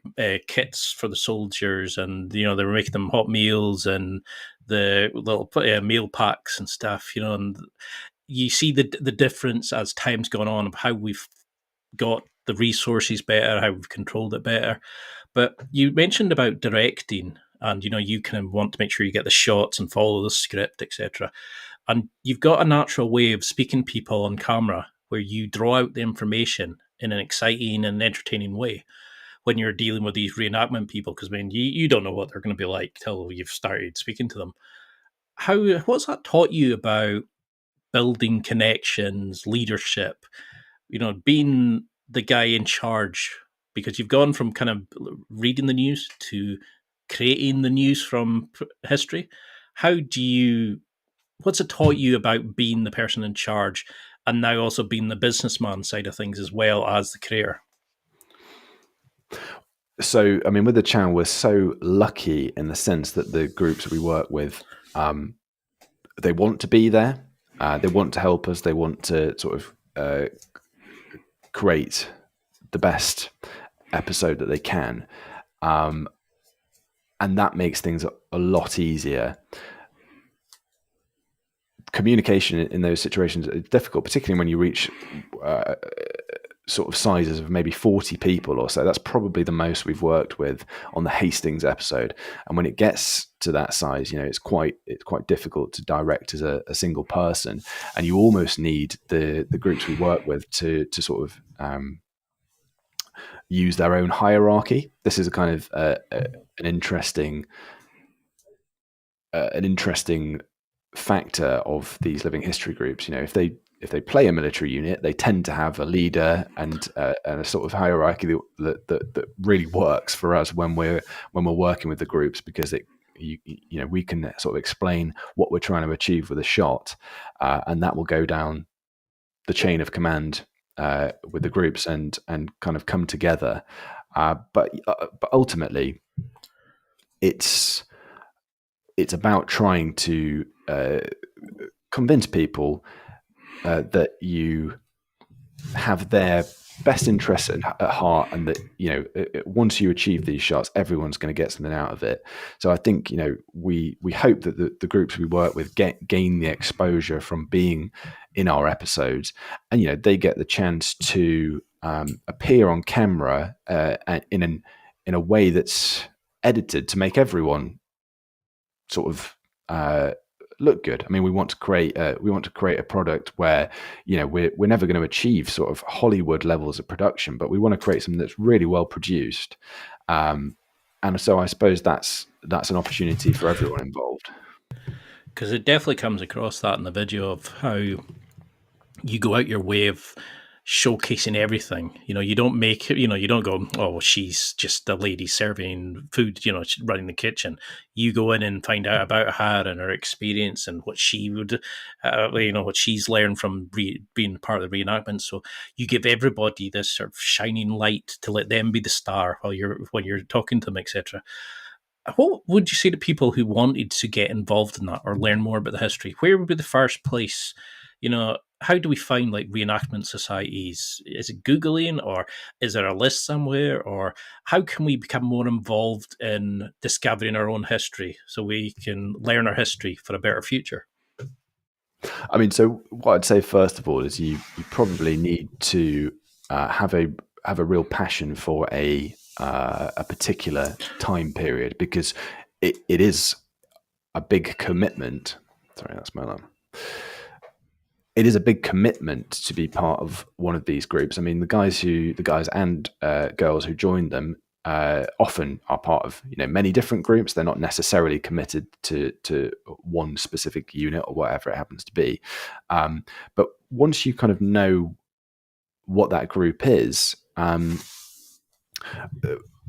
Speaker 2: kits for the soldiers, and they were making them hot meals and the little meal packs and stuff. And you see the difference as time's gone on of how we've got the resources better, how we've controlled it better. But you mentioned about directing, and you kind of want to make sure you get the shots and follow the script, etc. And you've got a natural way of speaking to people on camera where you draw out the information in an exciting and entertaining way when you're dealing with these reenactment people, because you don't know what they're going to be like till you've started speaking to them. What's that taught you about building connections, leadership, being the guy in charge? Because you've gone from kind of reading the news to creating the news from history. What's it taught you about being the person in charge, and now also being the businessman side of things as well as the creator?
Speaker 3: So, I mean, with the channel, we're so lucky in the sense that the groups we work with, they want to be there. They want to help us. They want to sort of create the best episode that they can. And that makes things a lot easier. Communication in those situations is difficult, particularly when you reach sort of sizes of maybe 40 people or so. That's probably the most we've worked with on the Hastings episode. And when it gets to that size, it's quite difficult to direct as a single person. And you almost need the groups we work with to sort of use their own hierarchy. This is a kind of an interesting factor of these living history groups. If they play a military unit, they tend to have a leader and a sort of hierarchy that really works for us when we're working with the groups, because we can sort of explain what we're trying to achieve with a shot, and that will go down the chain of command with the groups and kind of come together. But ultimately, it's about trying to convince people that you have their best interests at heart, and that once you achieve these shots, everyone's going to get something out of it. So I think we hope that the groups we work with gain the exposure from being in our episodes, and they get the chance to appear on camera in a way that's edited to make everyone sort of look good. I mean, we want to create a product where we're never going to achieve sort of Hollywood levels of production, but we want to create something that's really well produced. And so I suppose that's an opportunity for everyone involved.
Speaker 2: Because it definitely comes across that in the video of how you go out your way of showcasing everything. You don't make it, you don't go, oh, well, she's just a lady serving food, she's running the kitchen. You go in and find out about her and her experience and what she would, what she's learned from being part of the reenactment. So you give everybody this sort of shining light to let them be the star when you're talking to them, etc. What would you say to people who wanted to get involved in that or learn more about the history? Where would be the first place? How do we find like reenactment societies? Is it Googling, or is there a list somewhere? Or how can we become more involved in discovering our own history so we can learn our history for a better future?
Speaker 3: I mean, so what I'd say first of all is you probably need to have a real passion for a particular time period, because it is a big commitment. Sorry, that's my alarm. It is a big commitment to be part of one of these groups. I mean, the guys and girls who join them often are part of many different groups. They're not necessarily committed to one specific unit or whatever it happens to be. But once you kind of know what that group is,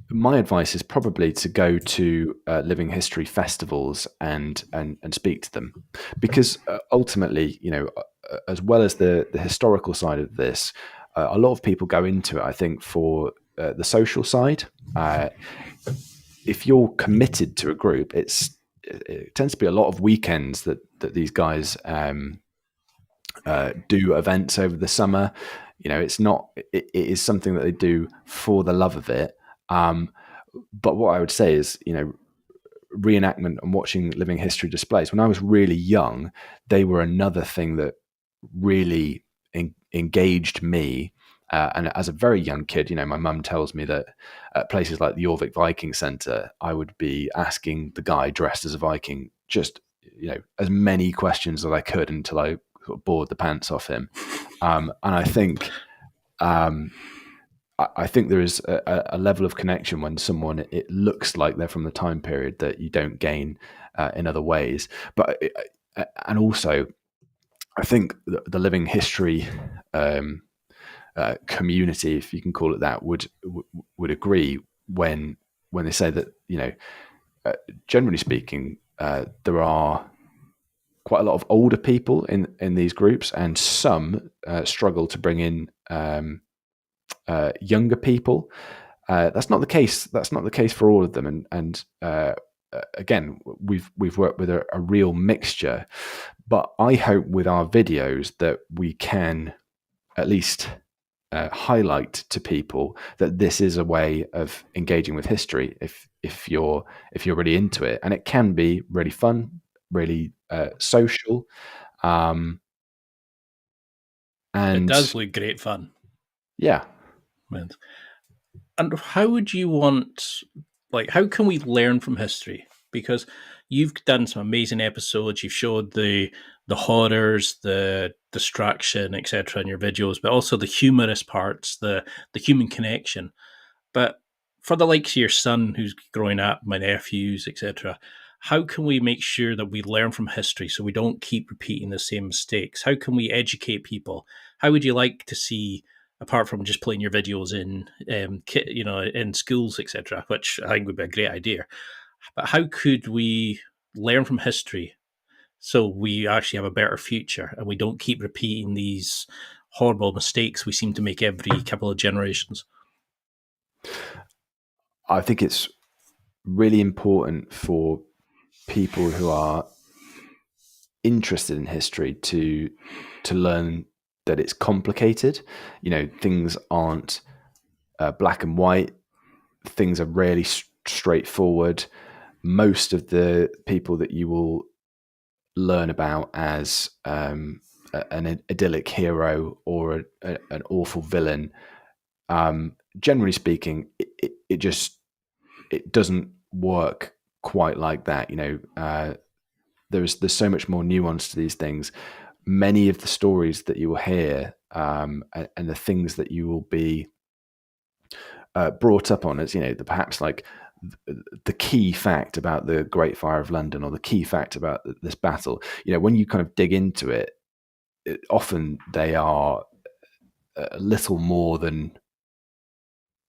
Speaker 3: my advice is probably to go to living history festivals and speak to them, because ultimately, as well as the historical side of this, a lot of people go into it, I think, for the social side. If you're committed to a group, it tends to be a lot of weekends that these guys do events over the summer. It is something that they do for the love of it. But what I would say is, reenactment and watching living history displays, when I was really young, they were another thing that really engaged me. And as a very young kid, my mum tells me that at places like the WWII Viking Centre, I would be asking the guy dressed as a Viking just, as many questions as I could until I sort of bored the pants off him. And I think there is a level of connection when someone, it looks like they're from the time period that you don't gain in other ways. But and also, I think the living history community, if you can call it that, would agree when they say that generally speaking, there are quite a lot of older people in these groups, and some struggle to bring in younger people. That's not the case. That's not the case for all of them. And again, we've worked with a real mixture. But I hope with our videos that we can at least highlight to people that this is a way of engaging with history. If you're really into it, and it can be really fun, really social, and
Speaker 2: it does look great fun.
Speaker 3: Yeah.
Speaker 2: And how would you want, how can we learn from history? Because you've done some amazing episodes. You've showed the horrors, the distraction, etc. in your videos, but also the humorous parts, the human connection. But for the likes of your son who's growing up, my nephews, etc., how can we make sure that we learn from history so we don't keep repeating the same mistakes? How can we educate people? How would you like to see, apart from just playing your videos in schools, etc., which I think would be a great idea, but how could we learn from history so we actually have a better future and we don't keep repeating these horrible mistakes we seem to make every couple of generations?
Speaker 3: I think it's really important for people who are interested in history to learn that it's complicated. Things aren't black and white. Things are really straightforward. Most of the people that you will learn about as an idyllic hero or an awful villain, generally speaking, it doesn't work quite like that. There's so much more nuance to these things. Many of the stories that you will hear, and the things that you will be brought up on as, perhaps like the key fact about the Great Fire of London, or the key fact about this battle, when you kind of dig into it, often they are a little more than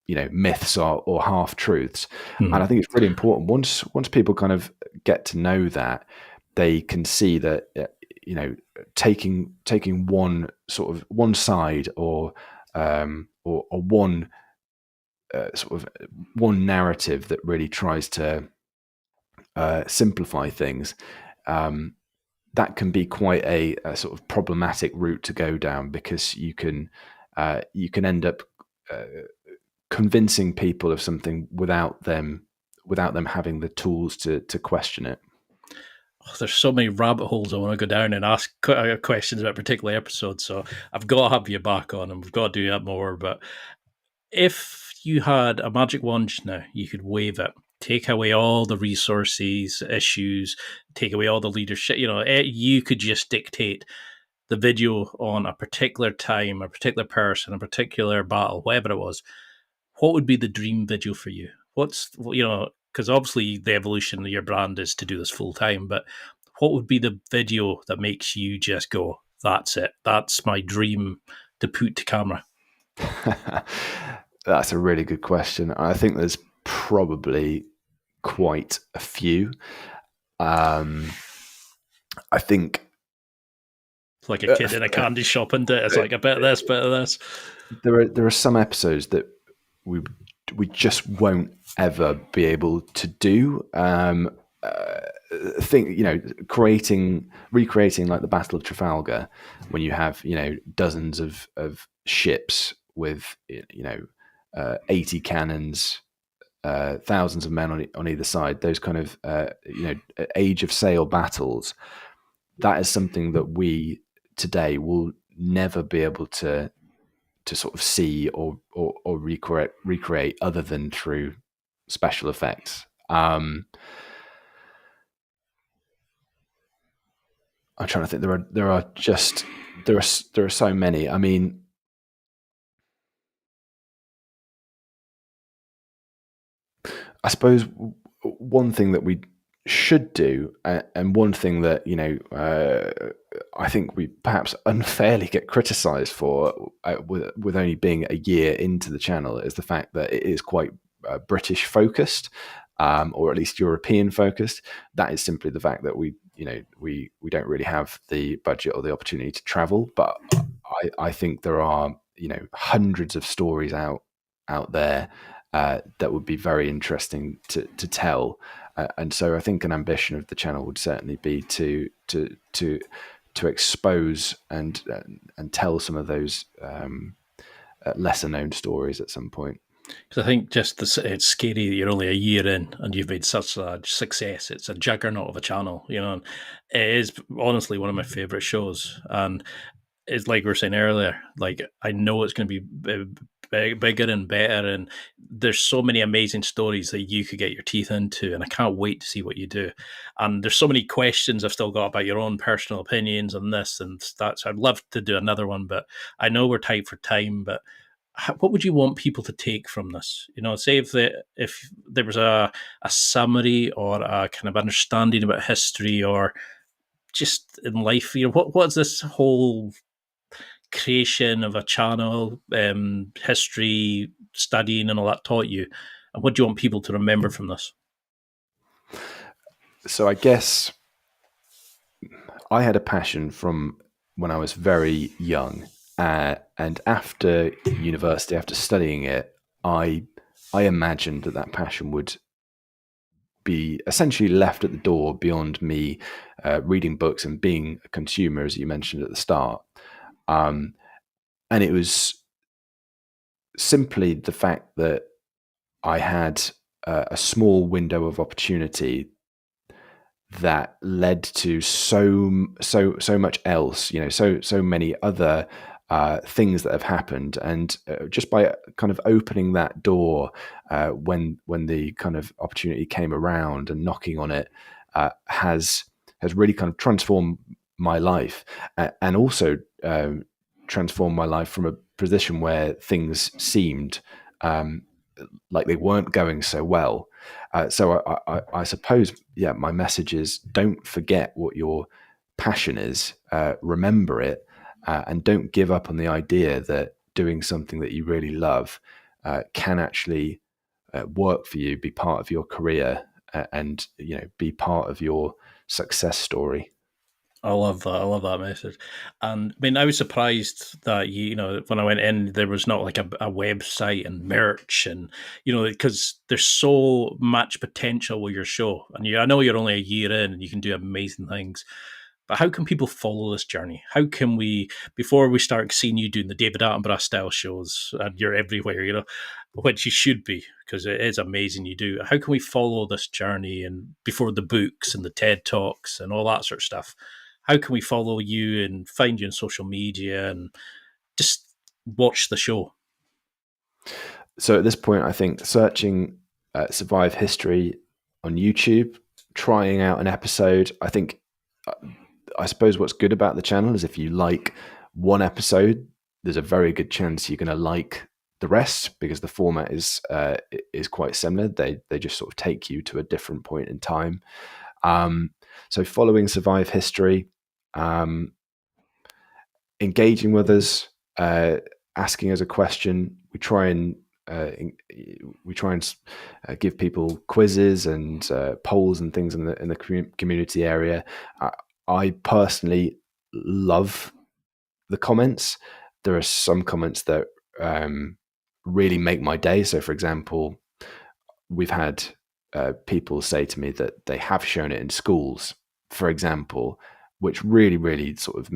Speaker 3: myths or half truths. And I think it's really important once people kind of get to know that, they can see that taking one side or one sort of one narrative that really tries to simplify things, that can be quite a sort of problematic route to go down, because you can end up convincing people of something without them having the tools to question it.
Speaker 2: There's so many rabbit holes I want to go down and ask questions about particular episodes, so I've got to have you back on, and we've got to do that more. But if you had a magic wand now, you could wave it, take away all the resources, issues, take away all the leadership, you could just dictate the video on a particular time, a particular person, a particular battle, whatever it was. What would be the dream video for you? Because obviously the evolution of your brand is to do this full time, but what would be the video that makes you just go, that's it, that's my dream to put to camera?
Speaker 3: That's a really good question. I think there's probably quite a few. I think
Speaker 2: it's like a kid in a candy shop, isn't it? It's like a bit of this, bit of this.
Speaker 3: There are some episodes that we just won't ever be able to do. Recreating like the Battle of Trafalgar, when you have dozens of ships with 80 cannons, thousands of men on either side. Those kind of age of sail battles. That is something that we today will never be able to sort of see or recreate other than through special effects. I'm trying to think. There are so many. I mean, I suppose one thing that we should do, and one thing that I think we perhaps unfairly get criticised for, with only being a year into the channel, is the fact that it is quite British focused, or at least European focused. That is simply the fact that we don't really have the budget or the opportunity to travel. But I think there are hundreds of stories out there that would be very interesting to tell. And so I think an ambition of the channel would certainly be to expose and tell some of those lesser known stories at some point.
Speaker 2: Because I think it's scary that you're only a year in and you've made such a success. It's a juggernaut of a channel, and it is honestly one of my favourite shows. And it's like we were saying earlier, like I know it's going to be bigger and better, and there's so many amazing stories that you could get your teeth into, and I can't wait to see what you do. And there's so many questions I've still got about your own personal opinions on this and that, so I'd love to do another one, but I know we're tight for time. But what would you want people to take from this? Say if there was a summary or a kind of understanding about history or just in life, what's this whole creation of a channel, history, studying and all that taught you? And what do you want people to remember from this?
Speaker 3: So I guess I had a passion from when I was very young. And after university, after studying it, I imagined that passion would be essentially left at the door beyond me reading books and being a consumer, as you mentioned at the start. And it was simply the fact that I had a small window of opportunity that led to so much else, so many other things that have happened. And just by kind of opening that door when the kind of opportunity came around and knocking on it has really kind of transformed my life, and also transformed my life from a position where things seemed like they weren't going so well. So I suppose, my message is, don't forget what your passion is. Remember it, and don't give up on the idea that doing something that you really love can actually work for you, be part of your career, and be part of your success story.
Speaker 2: I love that. I love that message. And I mean, I was surprised that when I went in, there was not like a website and merch, and because there's so much potential with your show. And I know you're only a year in, and you can do amazing things. But how can people follow this journey? How can we, before we start seeing you doing the David Attenborough style shows, and you're everywhere, which you should be, because it is amazing you do. How can we follow this journey, and before the books and the TED Talks and all that sort of stuff? How can we follow you and find you on social media and just watch the show?
Speaker 3: So at this point, I think searching Survive History on YouTube, trying out an episode, I suppose what's good about the channel is if you like one episode, there's a very good chance you're going to like the rest, because the format is quite similar. They just sort of take you to a different point in time. So following Survive History, engaging with us, asking us a question. We try and give people quizzes and polls and things in the community area. I personally love the comments. There are some comments that really make my day. So, for example, we've had people say to me that they have shown it in schools, for example, which really, really sort of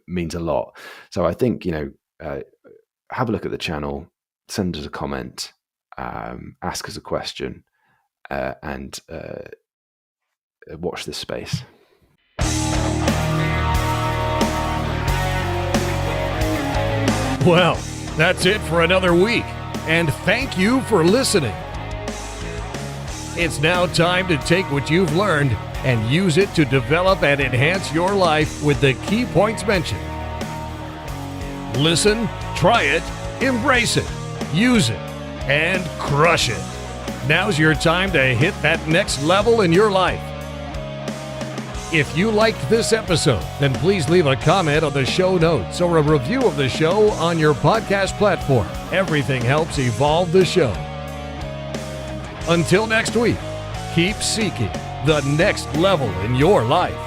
Speaker 3: means a lot. So I think, have a look at the channel, send us a comment, ask us a question, and watch this space.
Speaker 1: Well, that's it for another week, and thank you for listening. It's now time to take what you've learned and use it to develop and enhance your life with the key points mentioned. Listen, try it, embrace it, use it, and crush it. Now's your time to hit that next level in your life. If you liked this episode, then please leave a comment on the show notes or a review of the show on your podcast platform. Everything helps evolve the show. Until next week, keep seeking the next level in your life.